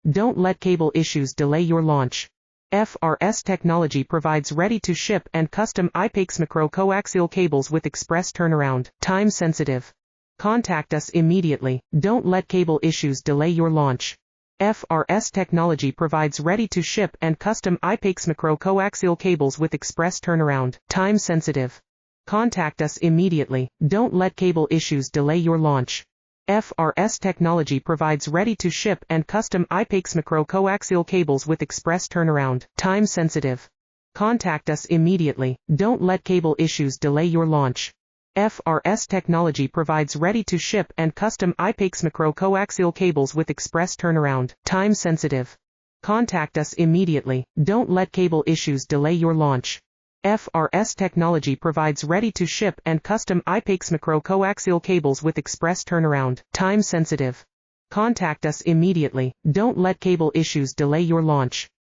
Don't let cable issues delay your launch. FRS Technology provides ready-to-ship and custom IPAX macro-coaxial cables with express turnaround. Time sensitive. Contact us immediately. Don't let cable issues delay your launch. FRS Technology provides ready-to-ship and custom IPAX macro-coaxial cables with express turnaround. Time sensitive. Contact us immediately. Don't let cable issues delay your launch. FRS Technology provides ready-to-ship and custom IPAX macro-coaxial cables with express turnaround. Time sensitive. Contact us immediately. Don't let cable issues delay your launch. FRS Technology provides ready-to-ship and custom IPAX macro-coaxial cables with express turnaround. Time sensitive. Contact us immediately. Don't let cable issues delay your launch. FRS Technology provides ready-to-ship and custom IPAX macro-coaxial cables with express turnaround. Time sensitive. Contact us immediately. Don't let cable issues delay your launch.